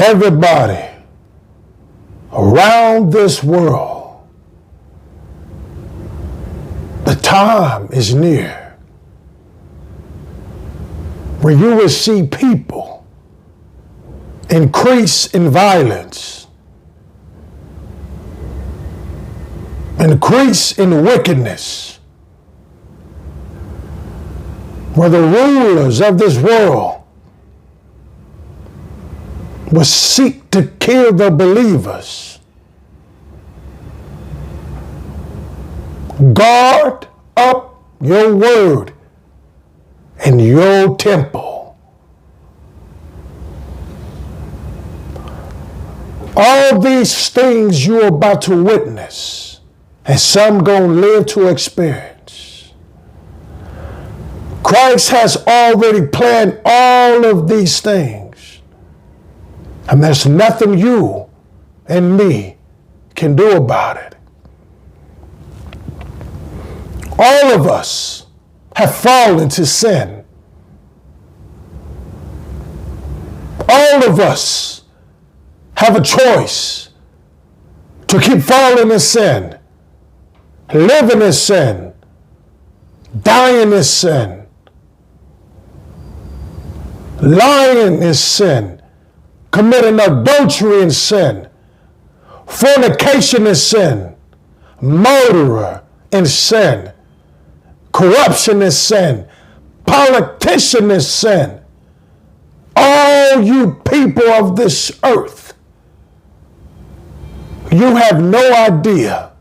Everybody around this world, the time is near where you will see people increase in violence, increase in wickedness, where the rulers of this world will seek to kill the believers. Guard up your word and your temple. All these things you're about to witness, and some gonna live to experience. Christ has already planned all of these things. And there's nothing you and me can do about it. All of us have fallen to sin. All of us have a choice to keep falling in sin, living in sin, dying in sin, lying in sin, committing adultery in sin, fornication in sin, murderer in sin, corruption in sin, politician in sin. All you people of this earth, you have no idea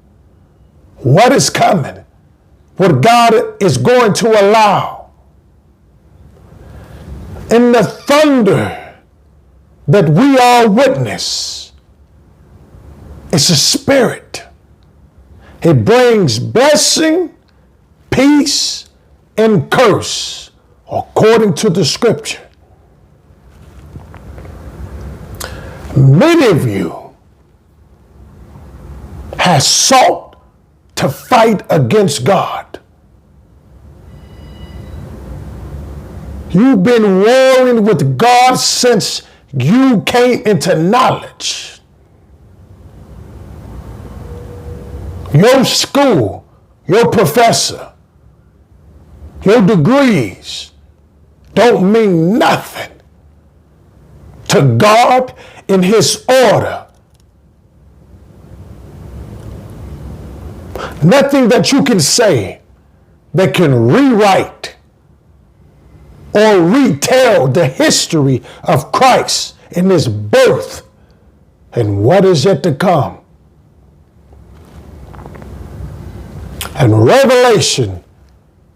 what is coming, what God is going to allow. In the thunder that we all witness, it's a spirit. It brings blessing, peace, and curse, according to the scripture. Many of you have sought to fight against God. You've been warring with God since you came into knowledge. Your school, your professor, your degrees don't mean nothing to God in His order. Nothing that you can say that can rewrite or retell the history of Christ in His birth and what is yet to come. And Revelation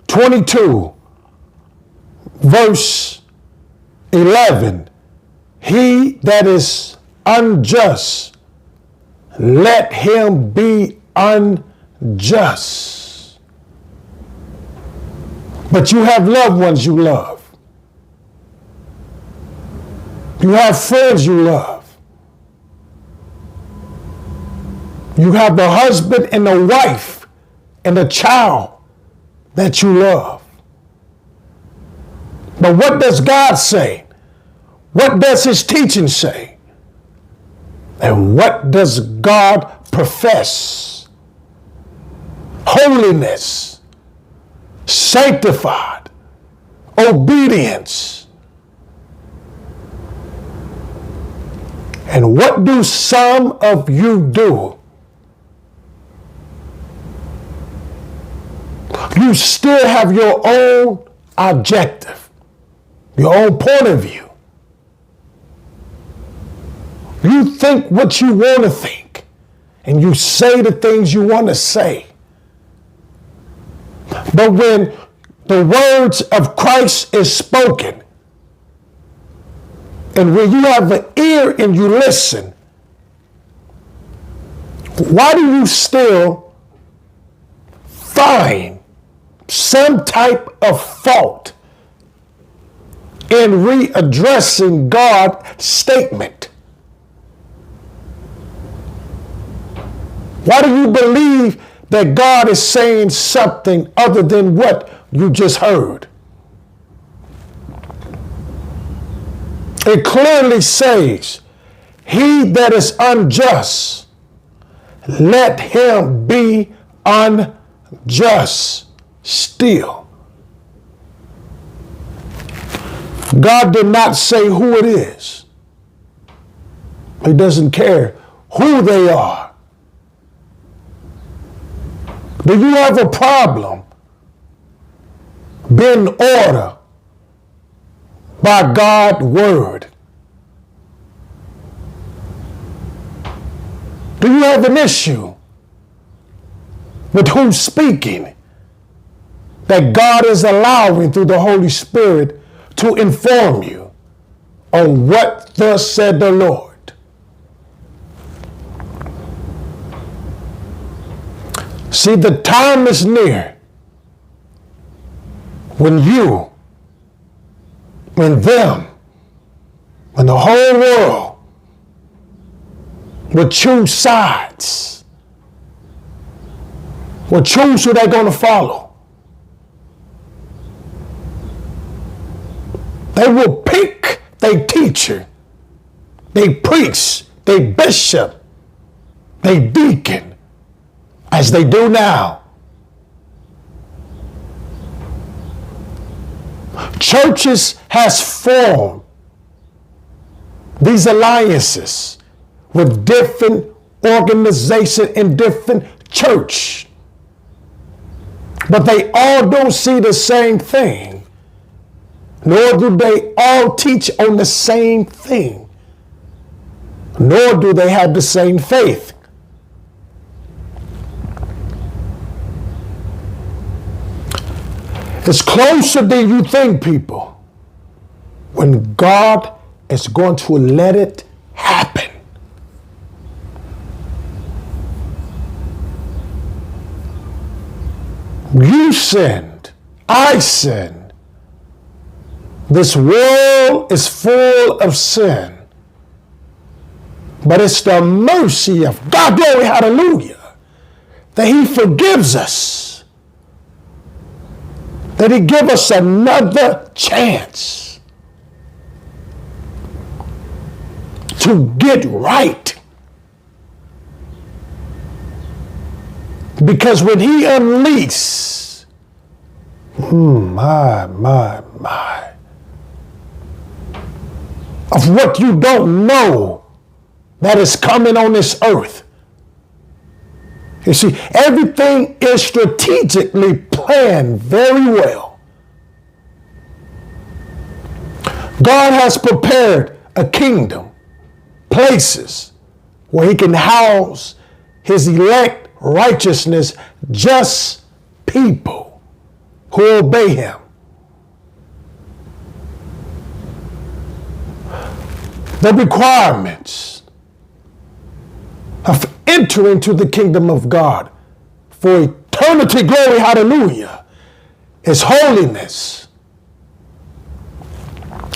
22, verse 11, he that is unjust, let him be unjust. But you have loved ones you love. You have friends you love. You have the husband and the wife and the child that you love. But what does God say? What does His teaching say? And what does God profess? Holiness, sanctified, obedience. And what do some of you do? You still have your own objective, your own point of view. You think what you want to think, and you say the things you want to say. But when the words of Christ is spoken, and when you have an ear and you listen, why do you still find some type of fault in readdressing God's statement? Why do you believe that God is saying something other than what you just heard? It clearly says He that is unjust, let him be unjust still. God did not say who it is. He doesn't care who they are. Do you have a problem being ordered by God's word? Do you have an issue with who's speaking that God is allowing through the Holy Spirit to inform you on what thus said the Lord? See, the time is near when you, when them, when the whole world will choose sides, will choose who they're going to follow. They will pick their teacher, they priest, they bishop, they deacon, as they do now. Churches has formed these alliances with different organizations in different church. But they all don't see the same thing, nor do they all teach on the same thing, nor do they have the same faith. It's closer than you think, people, when God is going to let it happen. You sinned. I sinned. This world is full of sin. But it's the mercy of God, glory, hallelujah, that He forgives us. That He give us another chance to get right. Because when He unleashes, of what you don't know that is coming on this earth. You see, everything is strategically planned very well. God has prepared a kingdom, places where He can house His elect, righteousness, just people who obey Him. The requirements of entering to the kingdom of God for eternity, glory, hallelujah, is holiness.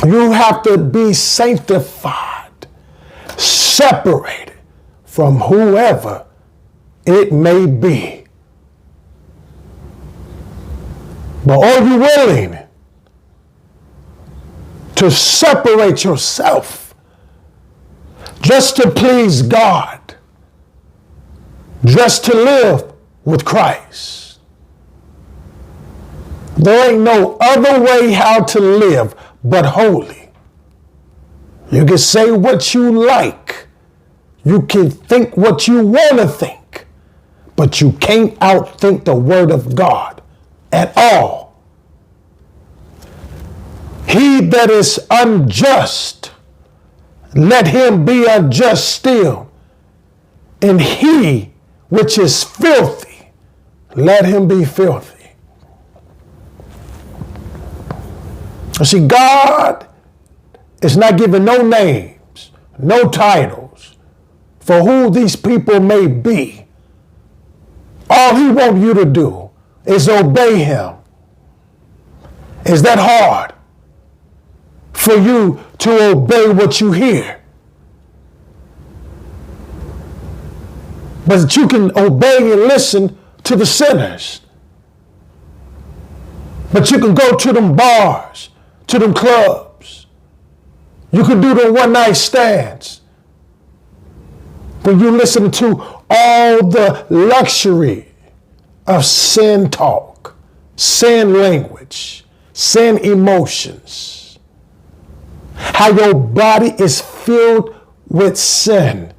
You have to be sanctified, separated from whoever it may be. But are you willing to separate yourself just to please God? Just to live with Christ. There ain't no other way how to live but holy. You can say what you like. You can think what you want to think. But you can't outthink the word of God at all. He that is unjust, let him be unjust still. And he which is filthy, let him be filthy. You see, God is not giving no names, no titles for who these people may be. All He wants you to do is obey Him. Is that hard for you to obey what you hear? But you can obey and listen to the sinners. But you can go to them bars, to them clubs. You can do the one-night stands. when you listen to all the luxury of sin talk, sin language, sin emotions, how your body is filled with sin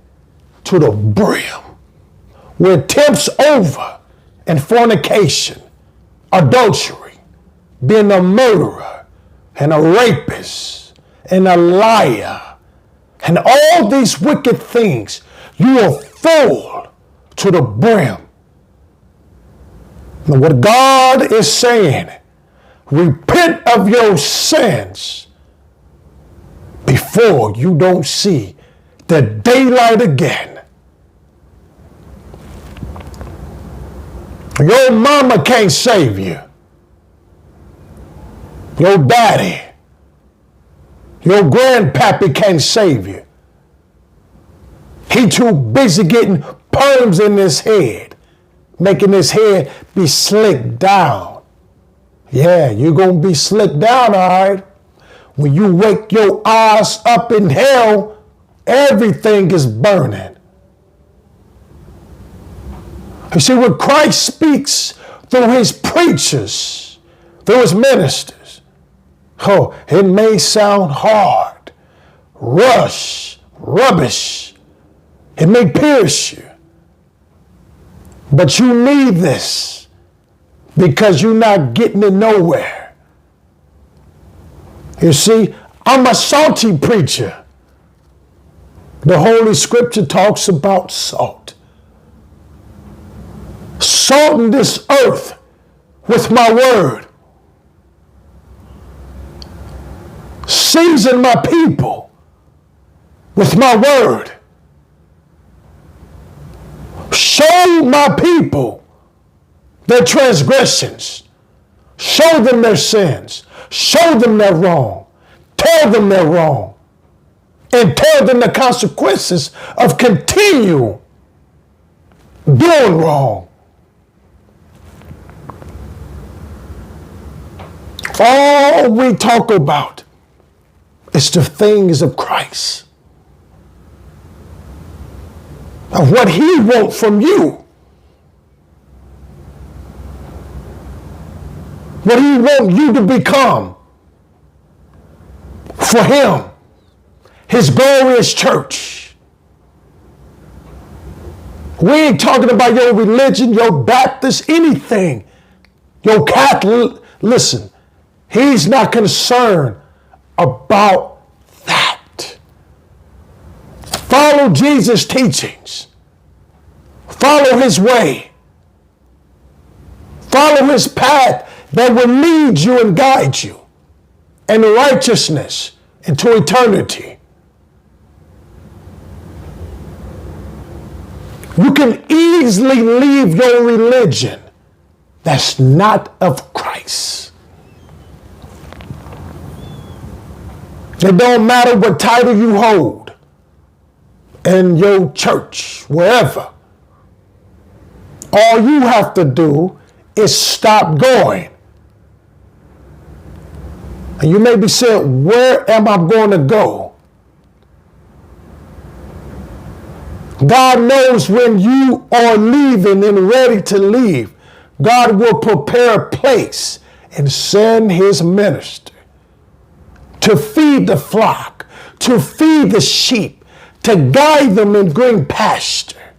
to the brim, where tips over and fornication, adultery, being a murderer and a rapist and a liar, and all these wicked things, you are full to the brim. And what God is saying, repent of your sins before you don't see the daylight again. Your mama can't save you. Your daddy, your grandpappy can't save you. He too busy getting perms in his head, making his head be slicked down. Yeah, you're going to be slicked down, all right? When you wake your eyes up in hell, everything is burning. You see, when Christ speaks through his preachers, through his ministers, oh, it may sound hard, rubbish. It may pierce you. But you need this because you're not getting it nowhere. You see, I'm a salty preacher. The Holy Scripture talks about salt. Salting this earth with my word. Season my people with my word. Show my people their transgressions. Show them their sins. Show them their wrong. Tell them they're wrong. And tell them the consequences of continue doing wrong. All we talk about is the things of Christ. Of what he wants from you. What he wants you to become for him. His glorious church. We ain't talking about your religion, your Baptist, anything. Your Catholic. Listen, he's not concerned about that. Follow Jesus' teachings. Follow his way. Follow his path that will lead you and guide you in righteousness into eternity. You can easily leave your religion that's not of Christ. It don't matter what title you hold in your church, wherever. All you have to do is stop going. And you may be saying, where am I going to go? God knows when you are leaving and ready to leave, God will prepare a place and send his minister to feed the flock, to feed the sheep, to guide them in green pasture,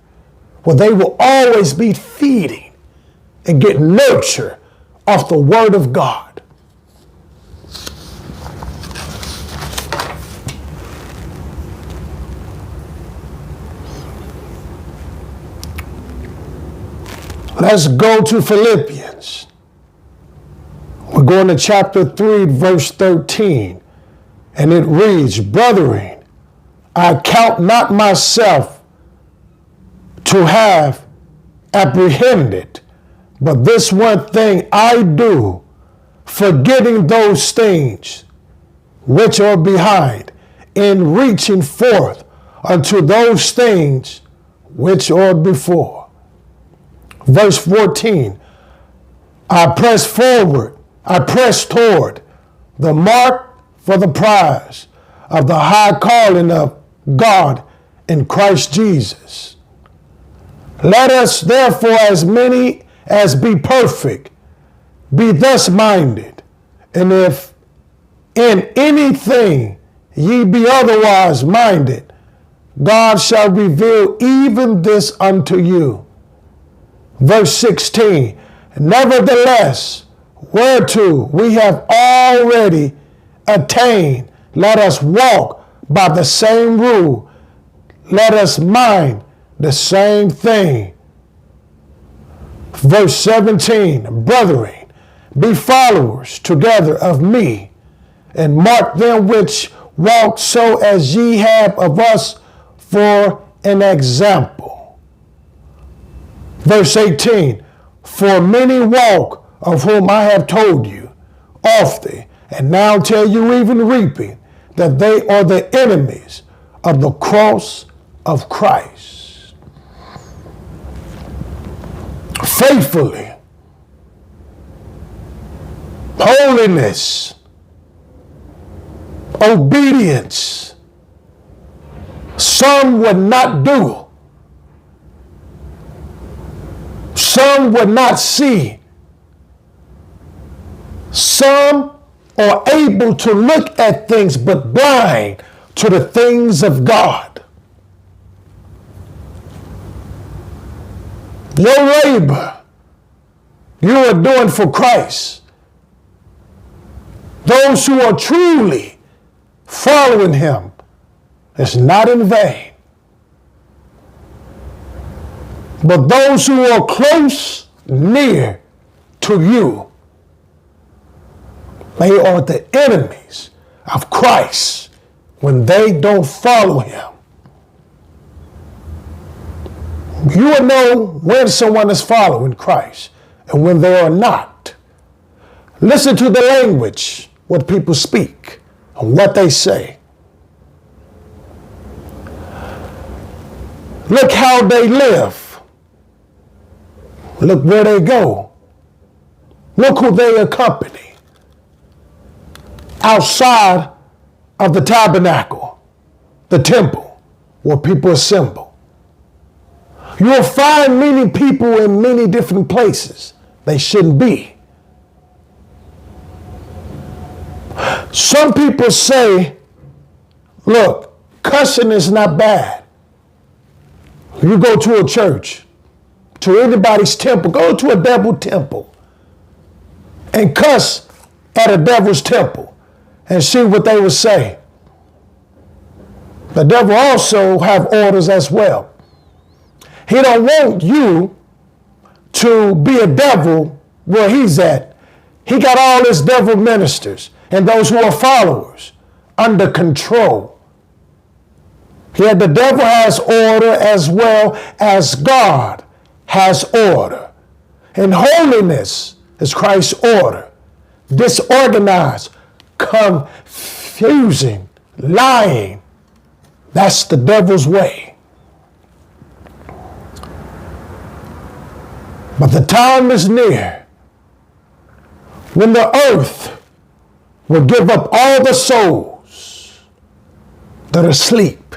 where they will always be feeding and get nurture off the word of God. Let's go to Philippians. We're going to chapter 3, verse 13. And it reads, Brethren, I count not myself to have apprehended, but this one thing I do, forgetting those things which are behind, and reaching forth unto those things which are before. Verse 14, I press toward the mark for the prize of the high calling of God in Christ Jesus. Let us therefore, as many as be perfect, be thus minded. And if in anything ye be otherwise minded, God shall reveal even this unto you. Verse 16, nevertheless, whereto we have already attained, let us walk by the same rule. Let us mind the same thing. Verse 17, brethren, be followers together of me, and mark them which walk so as ye have of us for an example. Verse 18, for many walk, of whom I have told you often, and now tell you even reaping, that they are the enemies of the cross of Christ. Faithfully, holiness, obedience, some would not do. Some would not see. Some are able to look at things but blind to the things of God. Your labor you are doing for Christ. Those who are truly following him, it's not in vain. But those who are close, near to you, they are the enemies of Christ when they don't follow him. You will know when someone is following Christ and when they are not. Listen to the language, what people speak and what they say. Look how they live. Look where they go. Look who they accompany. Outside of the tabernacle, the temple, where people assemble. You'll find many people in many different places they shouldn't be. Some people say, look, cussing is not bad. You go to a church, to anybody's temple, go to a devil temple and cuss at a devil's temple and see what they will say. The devil also have orders as well. He don't want you to be a devil where he's at. He got all his devil ministers and those who are followers under control. Yet the devil has order as well as God has order. And holiness is Christ's order. Disorganized, confusing, lying, that's the devil's way. But the time is near when the earth will give up all the souls that are asleep.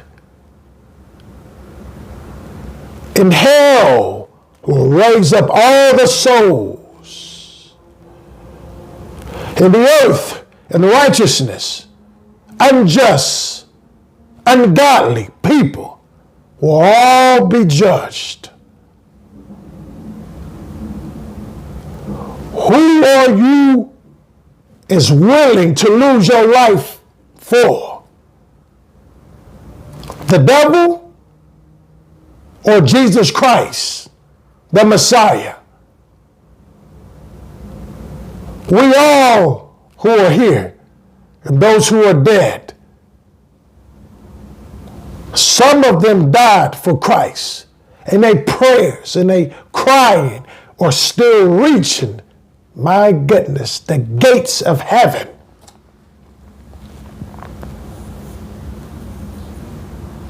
And hell will raise up all the souls. And the earth and righteousness, unjust, ungodly people will all be judged. Who are you is willing to lose your life for? The devil or Jesus Christ, the Messiah? We all who are here and those who are dead, some of them died for Christ, and their prayers and their crying are still reaching, my goodness, the gates of heaven.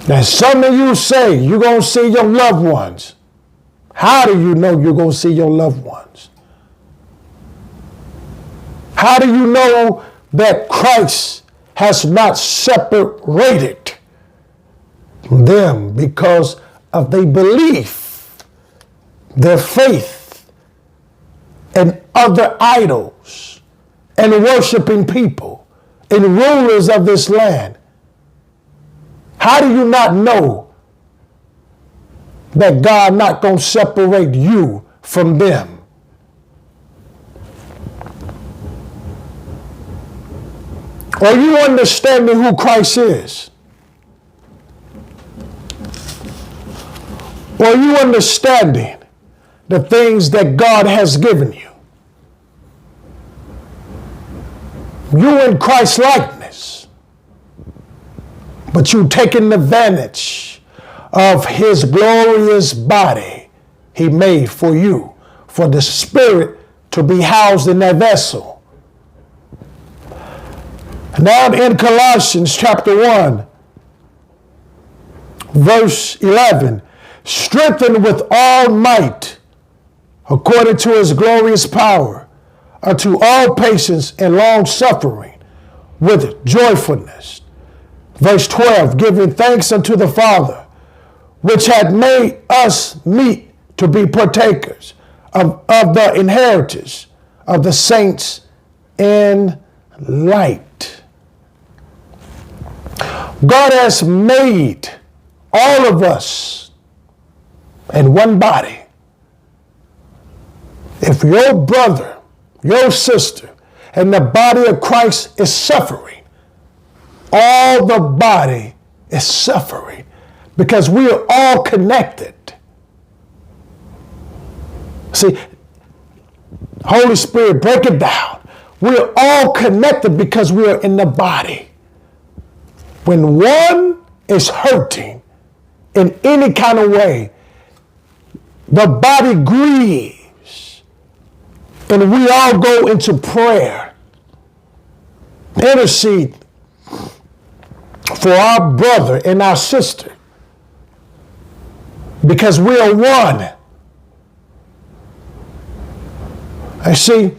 Now, some of you say you're going to see your loved ones. How do you know you're going to see your loved ones? How do you know that Christ has not separated them because of their belief, their faith in other idols and worshiping people and rulers of this land. How do you not know that God not going to separate you from them? Are you understanding who Christ is? Are you understanding the things that God has given you? You in Christ's likeness, but you taking advantage of his glorious body he made for you, for the spirit to be housed in that vessel. Now in Colossians chapter 1, verse 11, strengthened with all might, according to his glorious power, unto all patience and long suffering, with joyfulness. Verse 12, giving thanks unto the Father, which had made us meet to be partakers of the inheritance of the saints in light. God has made all of us in one body. If your brother, your sister, and the body of Christ is suffering, all the body is suffering because we are all connected. See, Holy Spirit, break it down. We are all connected because we are in the body. When one is hurting in any kind of way, the body grieves, and we all go into prayer, intercede for our brother and our sister, because we are one. I see,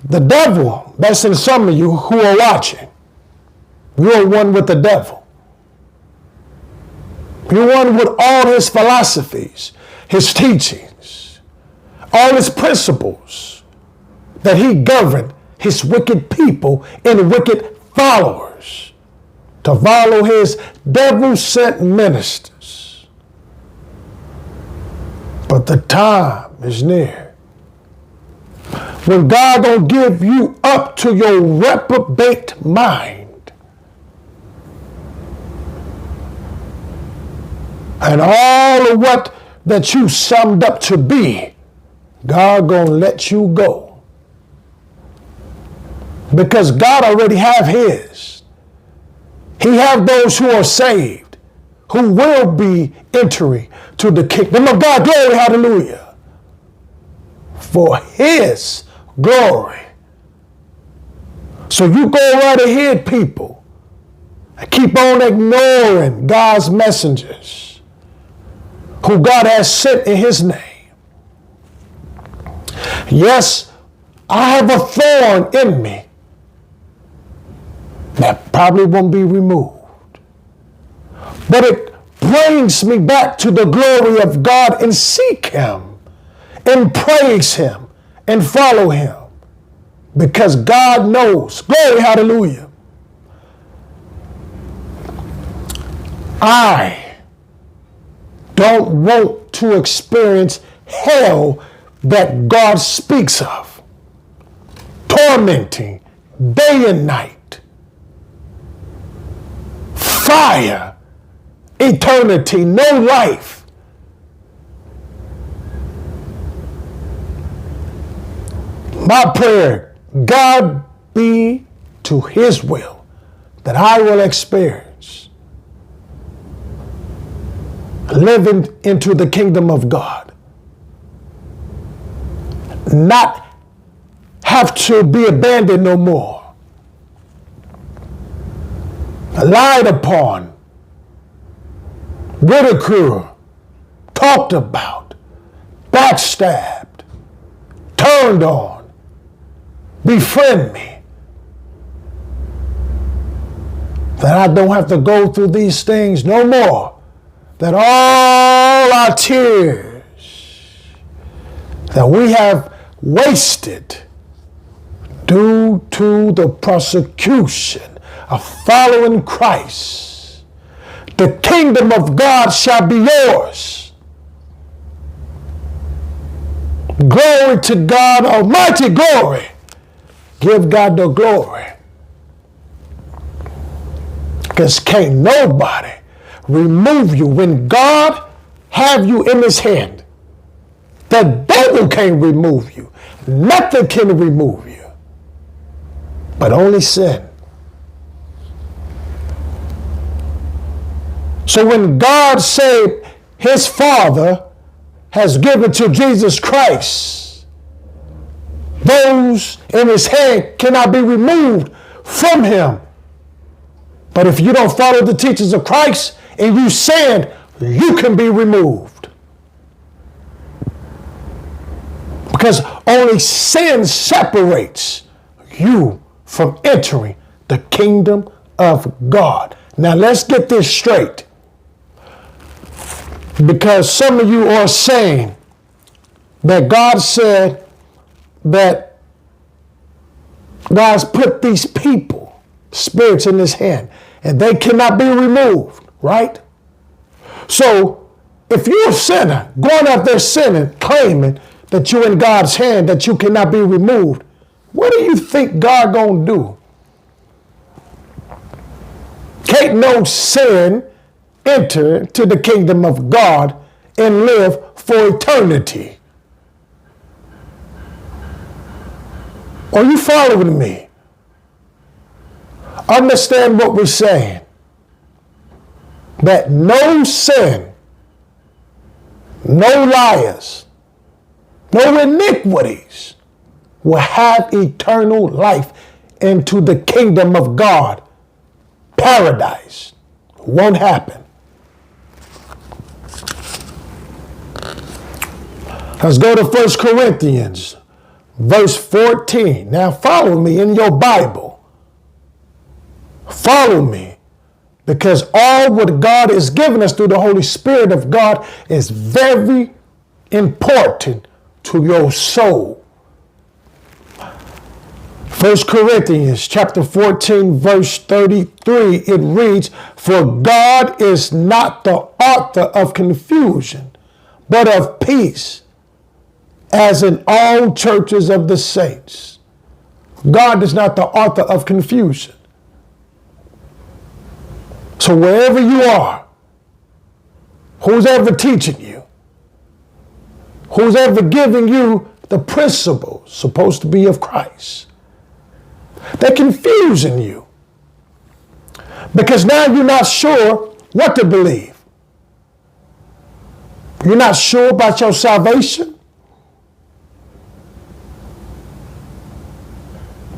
the devil, that's in some of you who are watching, you're one with the devil. You're one with all his philosophies, his teachings, all his principles that he governed his wicked people and wicked followers to follow his devil-sent ministers. But the time is near when God gonna give you up to your reprobate mind. And all of what that you summed up to be, God gonna let you go. Because God already have his. He have those who are saved, who will be entering to the kingdom of God. Glory, hallelujah. For his glory. So you go right ahead, people, and keep on ignoring God's messengers who God has sent in his name. Yes, I have a thorn in me that probably won't be removed, but it brings me back to the glory of God and seek him and praise him and follow him because God knows. Glory, hallelujah. I don't want to experience hell that God speaks of. Tormenting day and night. Fire. Eternity. No life. My prayer, God be to his will that I will experience living into the kingdom of God. Not have to be abandoned no more. Lied upon, ridiculed, talked about, backstabbed, turned on, befriend me. That I don't have to go through these things no more that all our tears that we have wasted due to the persecution of following Christ, the kingdom of God shall be yours. Glory to God, almighty glory. Give God the glory. Because can't nobody remove you when God have you in his hand. The devil can't remove you. Nothing can remove you. But only sin. So when God said his Father has given to Jesus Christ, those in his hand cannot be removed from him. But if you don't follow the teachings of Christ and you sin, you can be removed. Because only sin separates you from entering the kingdom of God. Now let's get this straight. Because some of you are saying that God said that God's put these people, spirits in his hand, and they cannot be removed, right? So if you're a sinner, going out there sinning, claiming that you're in God's hand, that you cannot be removed, what do you think God gonna do? Can't no sin enter to the kingdom of God and live for eternity? Are you following me? Understand what we're saying. That no sin, no liars, no iniquities will have eternal life into the kingdom of God. Paradise won't happen. Let's go to 1 Corinthians, verse 14. Now follow me in your Bible. Follow me. Because all what God has given us through the Holy Spirit of God is very important to your soul. 1 Corinthians chapter 14, verse 33, it reads, "For God is not the author of confusion, but of peace, as in all churches of the saints." God is not the author of confusion. So wherever you are, who's ever teaching you, who's ever giving you the principles supposed to be of Christ, they're confusing you. Because now you're not sure what to believe. You're not sure about your salvation.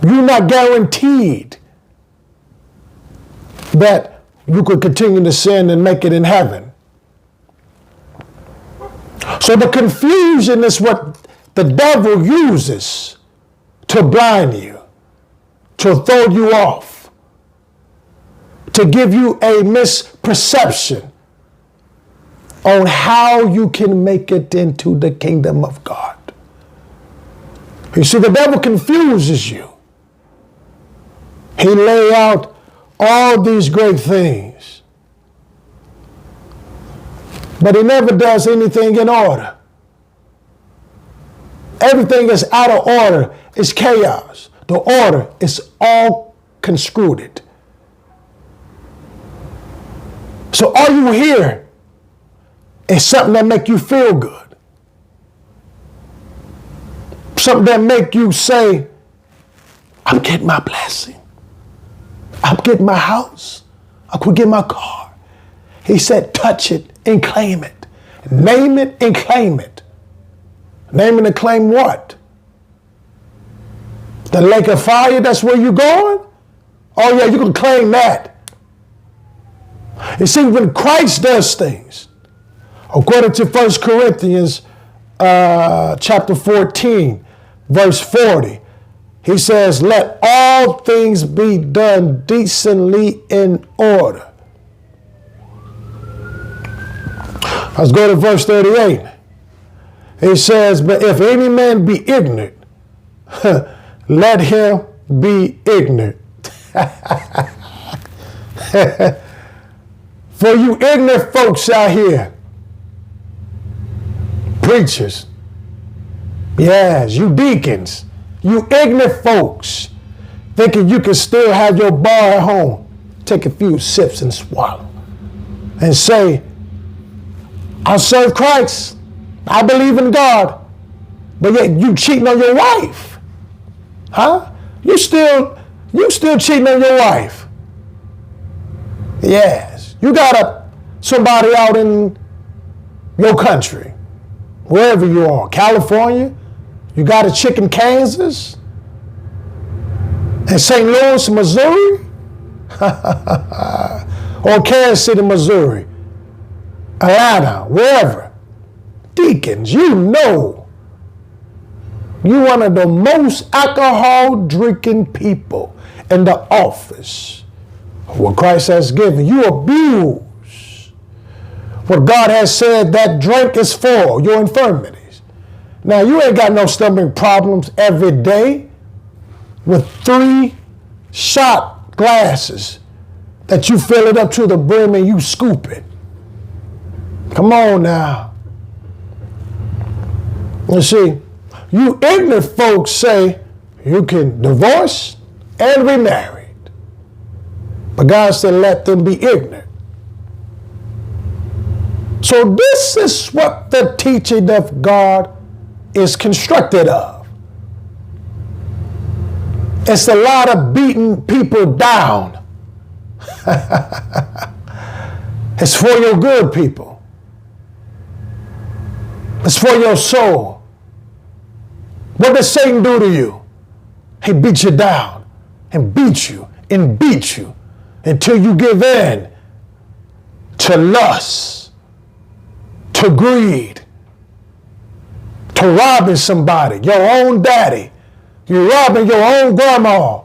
You're not guaranteed that you could continue to sin and make it in heaven. So the confusion is what the devil uses to blind you, to throw you off, to give you a misperception on how you can make it into the kingdom of God. You see, the devil confuses you. He lay out all these great things, but he never does anything in order. Everything is out of order. It's chaos. The order is all conscripted. So all you hear is something that make you feel good. Something that make you say, I'm getting my blessing. I'm getting my house. I could get my car. He said, touch it and claim it. Name it and claim it. Name it and claim what? The lake of fire, that's where you're going? Oh yeah, you can claim that. You see, when Christ does things, according to 1 Corinthians chapter 14, verse 40, he says, let all things be done decently in order. Let's go to verse 38. It says, but if any man be ignorant, let him be ignorant. For you ignorant folks out here, preachers, yes, you deacons, you ignorant folks, thinking you can still have your bar at home, take a few sips and swallow, and say, I serve Christ, I believe in God, but yet you cheating on your wife. Huh? You still cheating on your wife. Yes. You got somebody out in your country, wherever you are, California, you got a chick in Kansas, and St. Louis, Missouri, or Kansas City, Missouri, Atlanta, wherever. Deacons, you know you're one of the most alcohol drinking people in the office of what Christ has given. You abuse what God has said that drink is for, your infirmities. Now, you ain't got no stomach problems every day with 3 shot glasses that you fill it up to the brim and you scoop it. Come on now. You see, you ignorant folks say you can divorce and remarry. But God said, let them be ignorant. So this is what the teaching of God is constructed of. It's a lot of beating people down. It's for your good, people. It's for your soul. What does Satan do to you? He beats you down and beats you and beats you until you give in to lust, to greed, to robbing somebody, your own daddy. You're robbing your own grandma.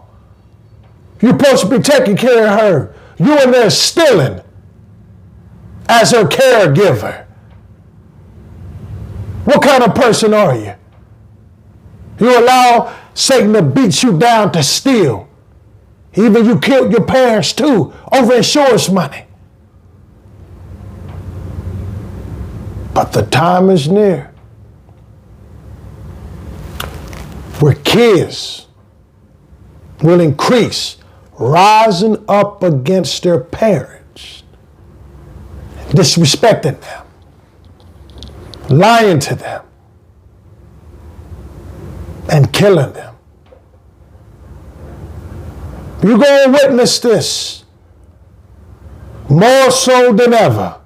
You're supposed to be taking care of her. You in there stealing as her caregiver. What kind of person are you? You allow Satan to beat you down to steal. Even you killed your parents too over insurance money. But the time is near where kids will increase rising up against their parents, disrespecting them, lying to them, and killing them. You're going to witness this more so than ever.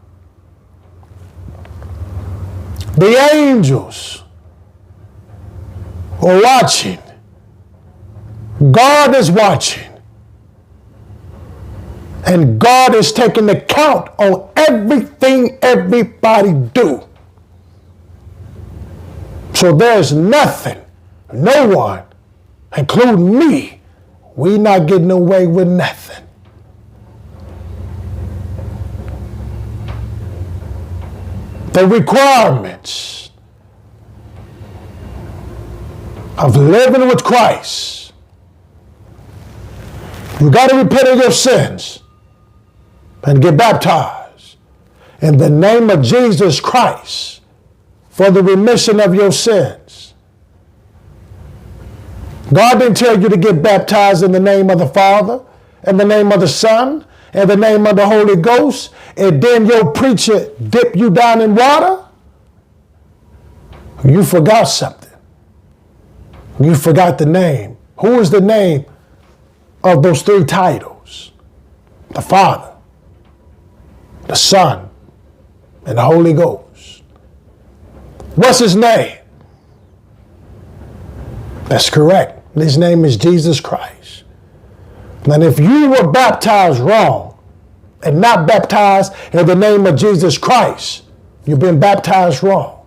The angels are watching. God is watching. And God is taking account on everything everybody do. So there's nothing, no one, including me, we not getting away with nothing. The requirements of living with Christ. You got to repent of your sins and get baptized in the name of Jesus Christ for the remission of your sins. God didn't tell you to get baptized in the name of the Father, in the name of the Son, in the name of the Holy Ghost, and then your preacher dip you down in water. You forgot something. You forgot the name. Who is the name of those 3 titles? The Father, the Son, and the Holy Ghost. What's his name? That's correct. His name is Jesus Christ. And if you were baptized wrong and not baptized in the name of Jesus Christ, you've been baptized wrong.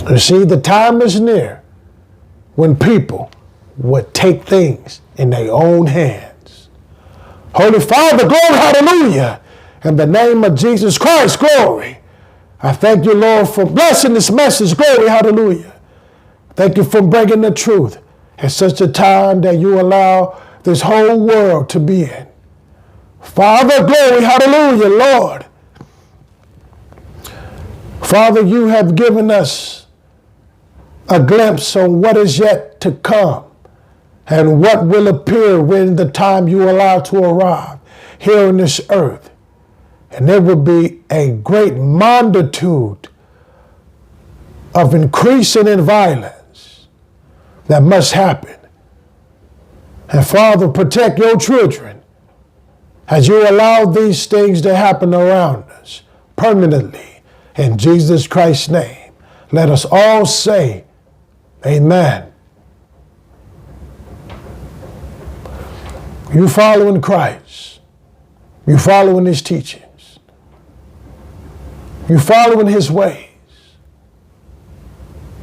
You see, the time is near when people would take things in their own hands. Holy Father, glory, hallelujah. In the name of Jesus Christ, glory. I thank you, Lord, for blessing this message. Glory, hallelujah. Thank you for bringing the truth at such a time that you allow this whole world to be in. Father, glory, hallelujah, Lord. Father, you have given us a glimpse on what is yet to come and what will appear when the time you allow to arrive here on this earth. And there will be a great multitude of increasing in violence that must happen. And Father, protect your children as you allow these things to happen around us permanently. In Jesus Christ's name, let us all say, amen. You following Christ. You following his teachings. You following his ways.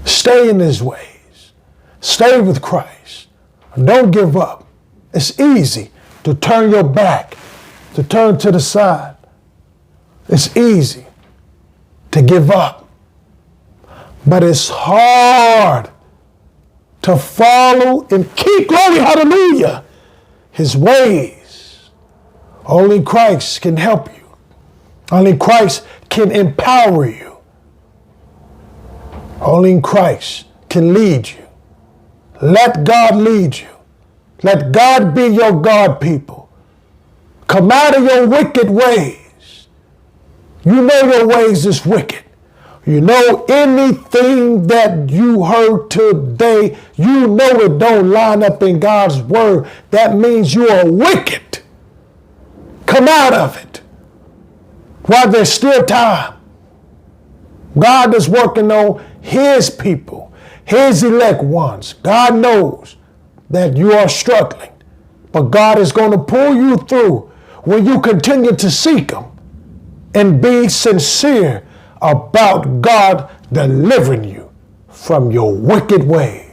Stay in his ways. Stay with Christ. Don't give up. It's easy to turn your back, to turn to the side. It's easy to give up. But it's hard to follow and keep, glory, hallelujah, his ways. Only Christ can help you. Only Christ can empower you. Only Christ can lead you. Let God lead you. Let God be your God, people. Come out of your wicked ways. You know your ways is wicked. You know anything that you heard today, you know it don't line up in God's word. That means you are wicked. Come out of it while there's still time. God is working on his people, his elect ones. God knows that you are struggling, but God is going to pull you through when you continue to seek him and be sincere about God delivering you from your wicked ways.